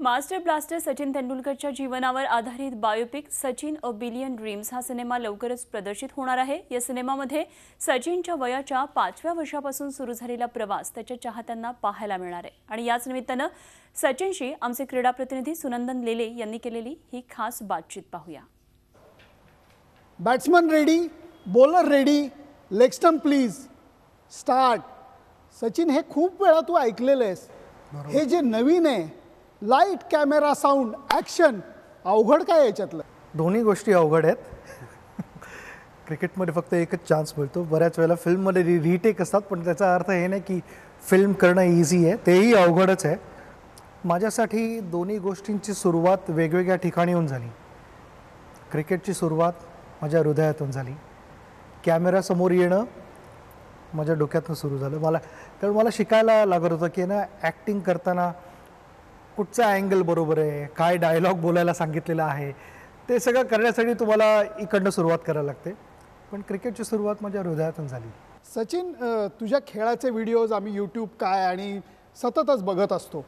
Master blaster Sachin तेंडुलकरच्या जीवनावर आधारित biopic Sachin a billion dreams हा सिनेमा लवकरच प्रदर्शित होणार आहे। या सिनेमामध्ये सचिनच्या वयाच्या 5व्या वर्षापासून सुरू झालेला प्रवास त्याच्या चाहत्यांना पाहायला मिळणार आहे आणि याच निमित्ताने सचिनशी आमचे क्रीडा प्रतिनिधी सुनंदन लेले यांनी केलेली ही खास बातचीत पाहूया। Batsman ready, bowler ready, leg stump please, start. Sachin, हे खूप वेळा तू ऐकलेलं आहेस, हे जे नवीन आहे लाईट कॅमेरा साऊंड ॲक्शन, अवघड काय याच्यातलं? दोन्ही गोष्टी अवघड आहेत। क्रिकेटमध्ये फक्त एकच चान्स मिळतो, बऱ्याच वेळेला फिल्ममध्ये रिटेक असतात, पण त्याचा अर्थ हे नाही की फिल्म करणं इझी आहे, तेही अवघडच आहे। माझ्यासाठी दोन्ही गोष्टींची सुरुवात वेगवेगळ्या ठिकाणीहून झाली। क्रिकेटची सुरुवात माझ्या हृदयातून झाली, कॅमेरासमोर येणं माझ्या डोक्यातून सुरू झालं। मला शिकायला लागत होतं की ना ॲक्टिंग करताना कुठचा अँगल बरोबर आहे, काय डायलॉग बोलायला सांगितलेला आहे, ते सगळं करण्यासाठी तुम्हाला इकडनं सुरुवात करायला लागते, पण क्रिकेटची सुरुवात माझ्या हृदयातून झाली। सचिन, तुझ्या खेळाचे व्हिडिओज आम्ही यूट्यूब काय आणि सततच बघत असतो।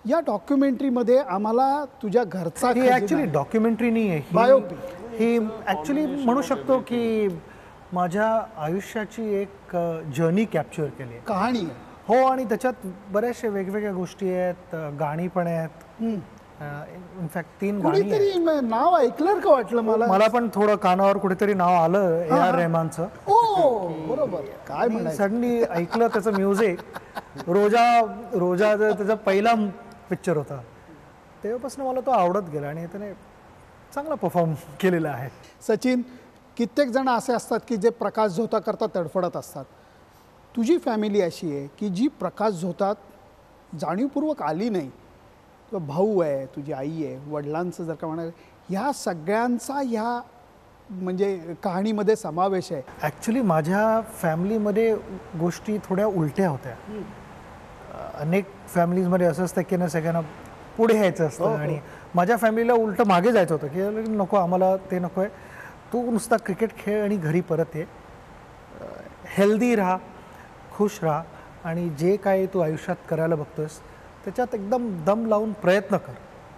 या डॉक्युमेंटरीमध्ये आम्हाला तुझ्या घरचा, ही ॲक्च्युली डॉक्युमेंटरी नाही आहे, बायोपिक ही ॲक्च्युली म्हणू शकतो की माझ्या आयुष्याची एक जर्नी कॅप्चर केली आहे, कहाणी आहे। हो, आणि त्याच्यात बऱ्याचशा वेगवेगळ्या गोष्टी आहेत, गाणी पण आहेत। इनफॅक्ट 3 गाणी आहेत। नाव ऐकलं का वाटलं मला पण थोडं कानावर कुठेतरी नाव आलं ए.आर. रहमानचं। बरोबर, काय म्हणायचं, सडनली ऐकलं त्याचं म्युझिक। रोजा त्याचा पहिला पिक्चर होता, तेव्हापासून मला तो आवडत गेला आणि त्याने चांगला परफॉर्म केलेला आहे। सचिन, कित्येक जण असे असतात की जे प्रकाश झोता करता तडफडत असतात। तुझी फॅमिली अशी आहे की जी प्रकाश झोतात जाणीवपूर्वक आली नाही। तुझा भाऊ आहे, तुझी आई आहे, वडिलांचं जर का म्हणाल, ह्या सगळ्यांचा ह्या म्हणजे कहाणीमध्ये समावेश आहे। ॲक्च्युली माझ्या फॅमिलीमध्ये गोष्टी थोड्या उलट्या होत्या। अनेक फॅमिलीजमध्ये असं असतं की ना सगळ्यांना पुढे यायचं असतं आणि माझ्या फॅमिलीला उलटं मागे जायचं होतं की नको, आम्हाला ते नको आहे, तू नुसता क्रिकेट खेळ आणि घरी परत ये, हेल्दी राहा, खुश राहा आणि जे काय तू आयुष्यात करायला बघतोस त्याच्यात एकदम दम लावून प्रयत्न कर,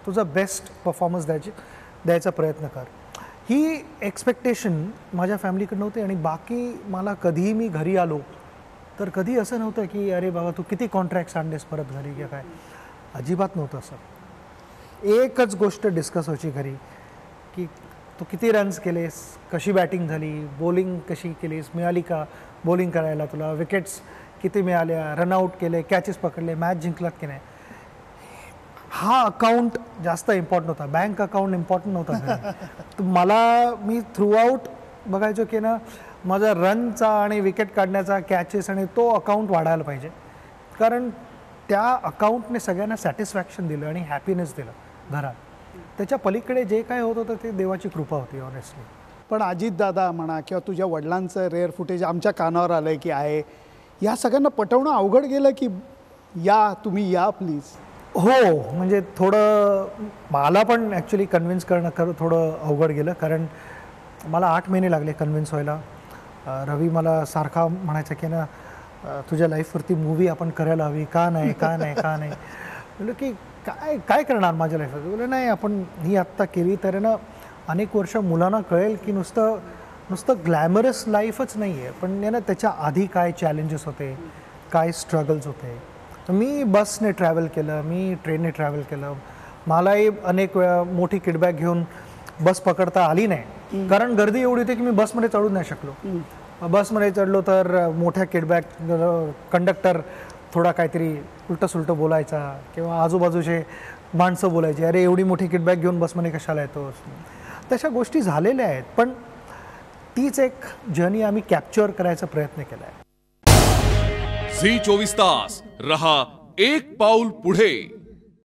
तुझा बेस्ट परफॉर्मन्स द्यायचा प्रयत्न कर। ही एक्सपेक्टेशन माझ्या फॅमिलीकडनं होती आणि बाकी मला कधीही मी घरी आलो तर कधी असं नव्हतं की अरे बाबा तू किती कॉन्ट्रॅक्ट्स आणलेस परत घरी किंवा काय, अजिबात नव्हतं असं। एकच गोष्ट डिस्कस व्हायची घरी की तू किती रन्स केलेस, कशी बॅटिंग झाली, बॉलिंग कशी केलीस, मिळाली का बॉलिंग करायला तुला, विकेट्स किती मिळाल्या, रनआउट केले, कॅचेस पकडले, मॅच जिंकलात की नाही। हा अकाउंट जास्त इम्पॉर्टंट होता, बँक अकाउंट इम्पॉर्टंट नव्हता। मी थ्रूआउट बघायचो की ना माझा रनचा आणि विकेट काढण्याचा, कॅचेस आणि तो अकाउंट वाढायला पाहिजे, कारण त्या अकाउंटने सगळ्यांना सॅटिस्फॅक्शन दिलं आणि हॅपीनेस दिलं घरात। त्याच्या पलीकडे जे काय होत होतं ते देवाची कृपा होती ऑनेस्टली। पण अजित दादा म्हणा किंवा तुझ्या वडिलांचं रेअर फुटेज आमच्या कानावर आलं की आहे, या सगळ्यांना पटवणं अवघड गेलं की या तुम्ही या प्लीज? हो, म्हणजे थोडं मला पण ॲक्च्युली कन्व्हिन्स करणं थोडं अवघड गेलं, कारण मला 8 महिने लागले कन्व्हिन्स व्हायला। रवी मला सारखा म्हणायचा की ना तुझ्या लाईफवरती मूवी आपण करायला हवी, का नाही का नाही का नाही, म्हणजे की काय करणार माझ्या लाईफवर? बोलले नाही, आपण ही आत्ता केली तर ना अनेक वर्ष मुलांना कळेल की नुसतं ग्लॅमरस लाईफच नाही आहे, पण ना त्याच्या आधी काय चॅलेंजेस होते, काय स्ट्रगल्स होते। तर मी बसने ट्रॅव्हल केलं, मी ट्रेनने ट्रॅव्हल केलं, मलाही अनेक वेळा मोठी किडबॅग घेऊन बस पकडता आली नाही, कारण गर्दी एवढी होती की मी बसमध्ये चढू नाही शकलो। बसमध्ये चढलो तर मोठ्या किडबॅग कंडक्टर थोडा काहीतरी उलटं बोलायचा किंवा आजूबाजूचे माणसं बोलायची, अरे एवढी मोठी किडबॅग घेऊन बसमध्ये कशाला येतोस, तशा गोष्टी झालेल्या आहेत, पण तीच एक जर्नी आम्ही कॅप्चर करायचा प्रयत्न केला आहे। झी 24 तास रहा एक पाऊल पुढे।